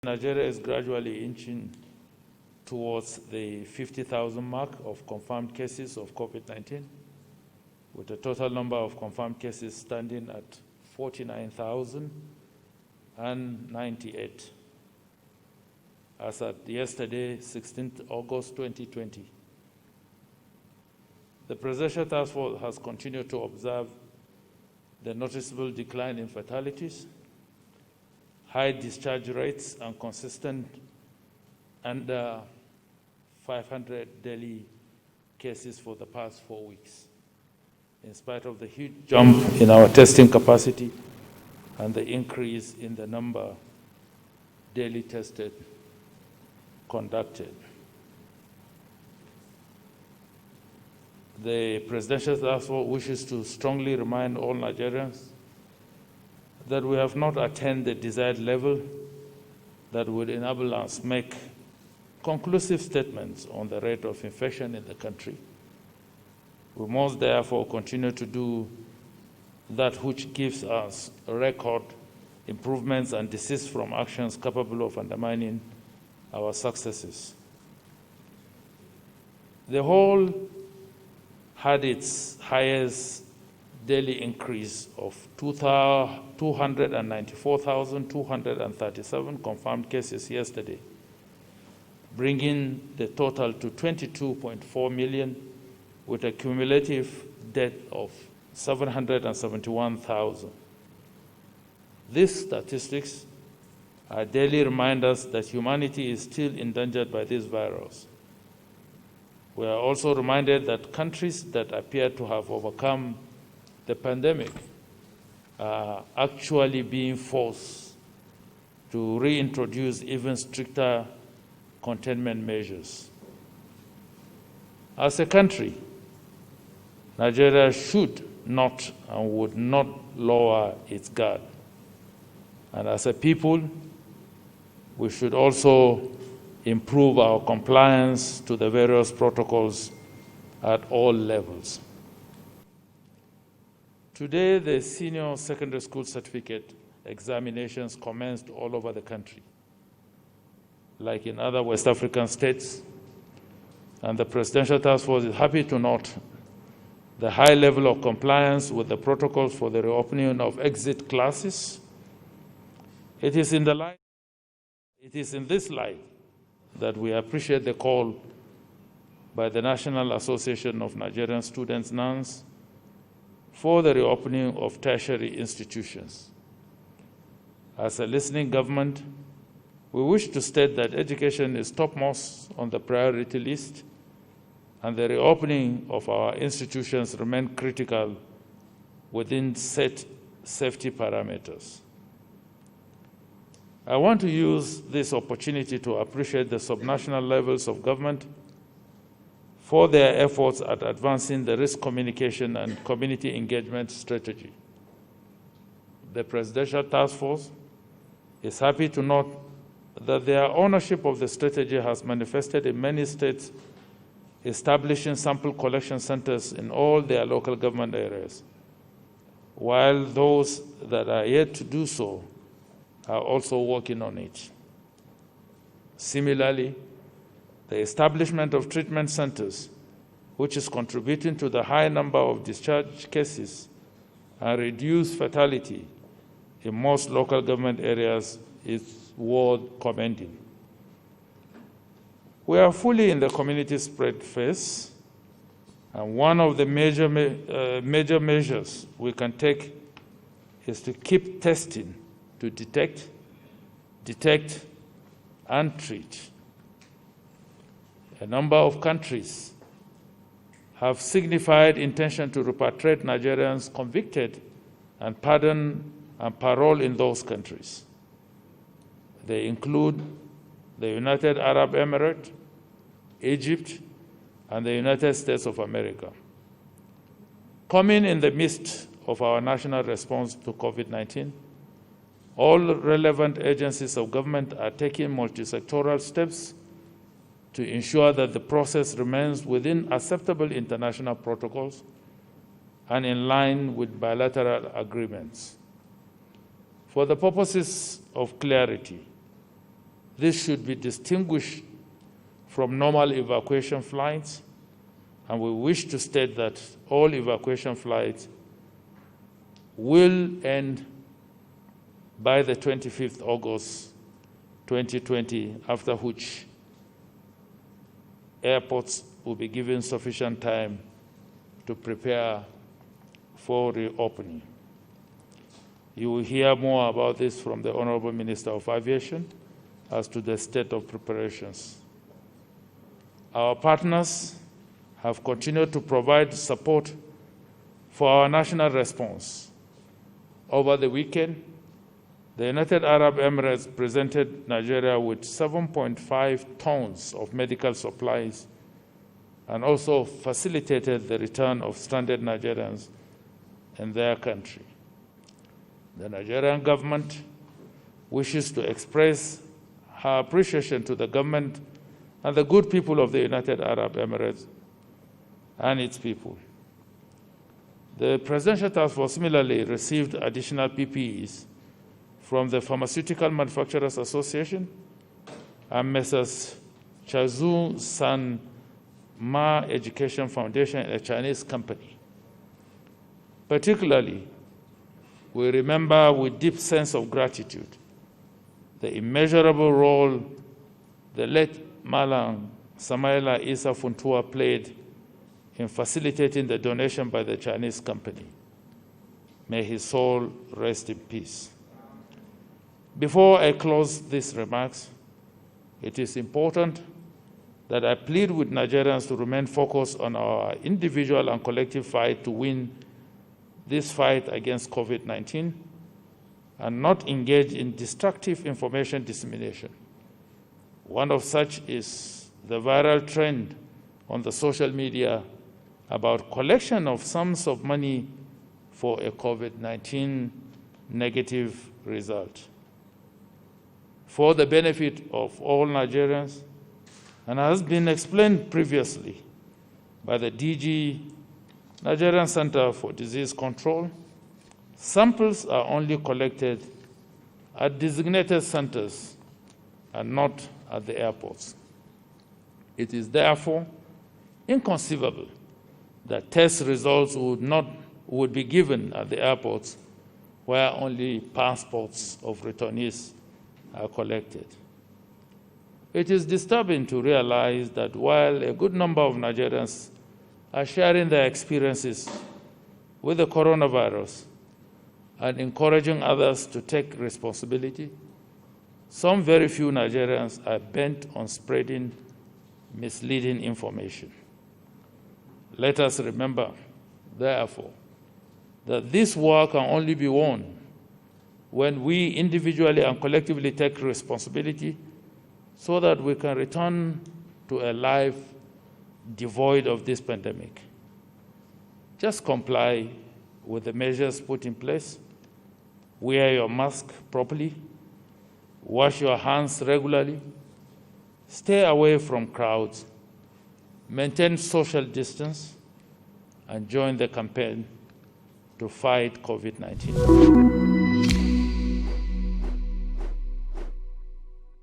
Nigeria is gradually inching towards the 50,000 mark of confirmed cases of COVID-19, with the total number of confirmed cases standing at 49,098 as at yesterday, 16th August 2020. The Presidential Task Force has continued to observe the noticeable decline in fatalities, high discharge rates, and consistent under 500 daily cases for the past 4 weeks, in spite of the huge jump in our testing capacity and the increase in the number daily tested conducted. The Presidential Task Force wishes to strongly remind all Nigerians that we have not attained the desired level that would enable us make conclusive statements on the rate of infection in the country. We must therefore continue to do that which gives us record improvements and desist from actions capable of undermining our successes. The whole had its highest daily increase of 294,237 confirmed cases yesterday, bringing the total to 22.4 million, with a cumulative death of 771,000. These statistics are daily reminders that humanity is still endangered by this virus. We are also reminded that countries that appear to have overcome the pandemic are actually being forced to reintroduce even stricter containment measures. As a country, Nigeria should not and would not lower its guard. And as a people, we should also improve our compliance to the various protocols at all levels. Today, the senior secondary school certificate examinations commenced all over the country, like in other West African states, and the Presidential Task Force is happy to note the high level of compliance with the protocols for the reopening of exit classes. It is in this light that we appreciate the call by the National Association of Nigerian Students, NANS, for the reopening of tertiary institutions. As a listening government, we wish to state that education is topmost on the priority list, and the reopening of our institutions remain critical within set safety parameters. I want to use this opportunity to appreciate the subnational levels of government for their efforts at advancing the risk communication and community engagement strategy. The Presidential Task Force is happy to note that their ownership of the strategy has manifested in many states establishing sample collection centers in all their local government areas, while those that are yet to do so are also working on it. Similarly, the establishment of treatment centers, which is contributing to the high number of discharge cases and reduced fatality in most local government areas, is worth commending. We are fully in the community spread phase, and one of the major measures we can take is to keep testing to detect, and treat. A number of countries have signified intention to repatriate Nigerians convicted and pardon and parole in those countries. They include the United Arab Emirates, Egypt, and the United States of America. Coming in the midst of our national response to COVID-19, all relevant agencies of government are taking multi-sectoral steps to ensure that the process remains within acceptable international protocols and in line with bilateral agreements. For the purposes of clarity, This should be distinguished from normal evacuation flights, and we wish to state that all evacuation flights will end by the 25th August 2020, after which airports will be given sufficient time to prepare for reopening. You will hear more about this from the Honorable Minister of Aviation as to the state of preparations. Our partners have continued to provide support for our national response. Over the weekend, the United Arab Emirates presented Nigeria with 7.5 tons of medical supplies and also facilitated the return of stranded Nigerians in their country. The Nigerian government wishes to express her appreciation to the government and the good people of the United Arab Emirates and its people. The Presidential Task Force similarly received additional PPEs from the Pharmaceutical Manufacturers Association and Messrs. Chazu San Ma Education Foundation, a Chinese company. Particularly, we remember with deep sense of gratitude the immeasurable role the late Malang Samaila Isa Funtua played in facilitating the donation by the Chinese company. May his soul rest in peace. Before I close these remarks, it is important that I plead with Nigerians to remain focused on our individual and collective fight to win this fight against COVID-19 and not engage in destructive information dissemination. One of such is the viral trend on the social media about collection of sums of money for a COVID-19 negative result. For the benefit of all Nigerians, and has been explained previously by the DG Nigerian Center for Disease Control, samples are only collected at designated centers and not at the airports. It is therefore inconceivable that test results would be given at the airports where only passports of returnees are collected. It is disturbing to realize that while a good number of Nigerians are sharing their experiences with the coronavirus and encouraging others to take responsibility, some very few Nigerians are bent on spreading misleading information. Let us remember, therefore, that this war can only be won when we individually and collectively take responsibility so that we can return to a life devoid of this pandemic. Just comply with the measures put in place. Wear your mask properly. Wash your hands regularly. Stay away from crowds. Maintain social distance and join the campaign to fight COVID-19.